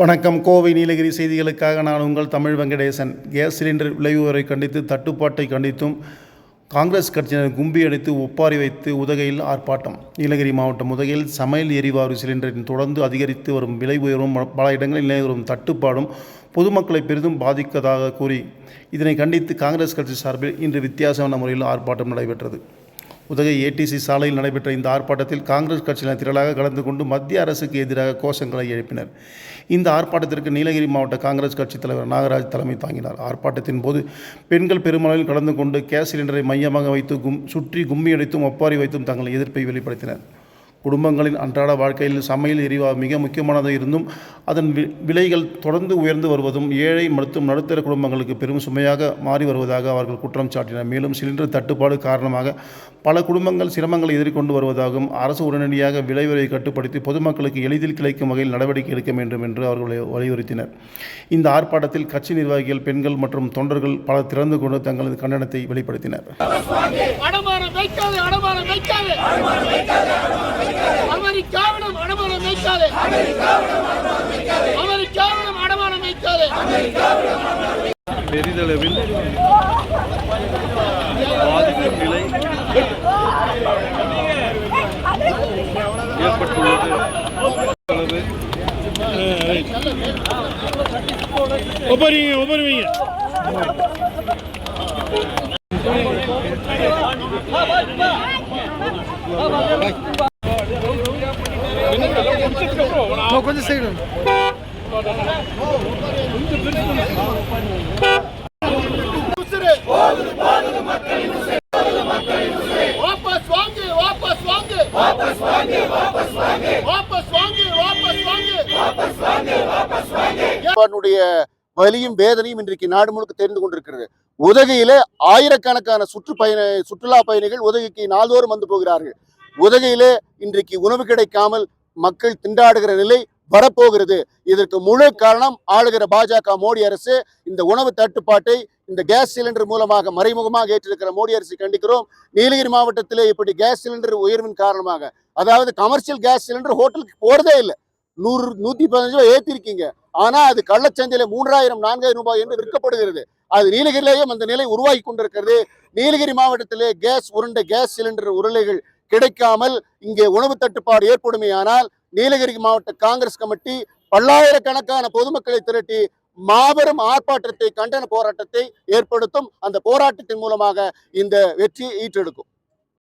வணக்கம். கோவை நீலகிரி செய்திகளுக்காக நான் உங்கள் தமிழ் வெங்கடேசன். கேஸ் சிலிண்டர் விலை உயர்வை கண்டித்து தட்டுப்பாட்டை கண்டித்தும் காங்கிரஸ் கட்சியினர் கும்பி அடித்து ஒப்பாரி வைத்து உதகையில் ஆர்ப்பாட்டம். நீலகிரி மாவட்டம் உதகையில் சமையல் எரிவாயு சிலிண்டரின் தொடர்ந்து அதிகரித்து வரும் விலை உயர்வும் பல இடங்களில் நிலை வரும் தட்டுப்பாடும் பொதுமக்களை பெரிதும் பாதிக்கதாக கூறி இதனை கண்டித்து காங்கிரஸ் கட்சி சார்பில் இன்று வித்தியாசமான முறையில் ஆர்ப்பாட்டம் நடைபெற்றது. உதகை ஏடிசி சாலையில் நடைபெற்ற இந்த ஆர்ப்பாட்டத்தில் காங்கிரஸ் கட்சியினர் திரளாக கலந்து கொண்டு மத்திய அரசுக்கு எதிராக கோஷங்களை எழுப்பினர். இந்த ஆர்ப்பாட்டத்திற்கு நீலகிரி மாவட்ட காங்கிரஸ் கட்சி தலைவர் நாகராஜ் தலைமை தாங்கினார். ஆர்ப்பாட்டத்தின் போது பெண்கள் பெருமளவில் கலந்து கொண்டு கேஸ் சிலிண்டரை மையமாக வைத்து சுற்றி கும்மி அடித்தும் ஒப்பாரி வைத்தும் தங்கள் எதிர்ப்பை வெளிப்படுத்தினர். குடும்பங்களின் அன்றாட வாழ்க்கையில் சமையல் எரிவாயு மிக முக்கியமானதாக இருந்தும் அதன் விலைகள் தொடர்ந்து உயர்ந்து வருவதும் ஏழை மற்றும் நடுத்தர குடும்பங்களுக்கு பெரும் சுமையாக மாறி வருவதாக அவர்கள் குற்றம் சாட்டினர். மேலும் சிலிண்டர் தட்டுப்பாடு காரணமாக பல குடும்பங்கள் சிரமங்களை எதிர்கொண்டு வருவதாகவும் அரசு உடனடியாக விலை உயர்வை கட்டுப்படுத்தி பொதுமக்களுக்கு எளிதில் கிடைக்கும் வகையில் நடவடிக்கை எடுக்க வேண்டும் என்று அவர்கள் வலியுறுத்தினர். இந்த ஆர்ப்பாட்டத்தில் கட்சி நிர்வாகிகள், பெண்கள் மற்றும் தொண்டர்கள் பலர் திறந்து கொண்டு தங்களது கண்டனத்தை வெளிப்படுத்தினர். பெரிதளவில் பாதிக்கும் நிலை ஏற்பட்டுள்ளது. கொஞ்சம் சைடு வலியும் வேதனையும் இன்றைக்கு நாடு முழுக்க தெரிந்து கொண்டிருக்கிறது. உதகையிலே ஆயிரக்கணக்கான சுற்றுலா பயணிகள் உதகைக்கு நாள்தோறும் வந்து போகிறார்கள். உதகையிலே இன்றைக்கு உணவு கிடைக்காமல் மக்கள் திண்டாடுகிற நிலை வரப்போகிறது. இதற்கு முழு காரணம் ஆளுகிற பாஜக மோடி அரசு. இந்த உணவு தட்டுப்பாட்டை இந்த கேஸ் சிலிண்டர் மூலமாக மறைமுகமாக ஏற்றிருக்கிற மோடி அரசு கண்டிக்கிறோம். நீலகிரி மாவட்டத்திலே இப்படி கேஸ் சிலிண்டர் உயர்வின் காரணமாக, அதாவது கமர்ஷியல் கேஸ் சிலிண்டர் ஹோட்டலுக்கு போறதே இல்லை. 100-115 ரூபாய் ஏற்றிருக்கீங்க. ஆனா அது கள்ளச்சந்தையில 3000-4000 ரூபாய் என்று விற்கப்படுகிறது. அது நீலகிரியிலேயும் அந்த நிலை உருவாகி கொண்டிருக்கிறது. நீலகிரி மாவட்டத்திலே கேஸ் சிலிண்டர் உருளைகள் கிடைக்காமல் இங்கே உணவு தட்டுப்பாடு ஏற்படுமே ஆனால் நீலகிரி மாவட்ட காங்கிரஸ் கமிட்டி பல்லாயிரக்கணக்கான பொதுமக்களை திரட்டி மாபெரும் ஆர்ப்பாட்டத்தை, கண்டன போராட்டத்தை ஏற்படுத்தும். அந்த போராட்டத்தின் மூலமாக இந்த வெற்றியை ஈற்றெடுக்கும்.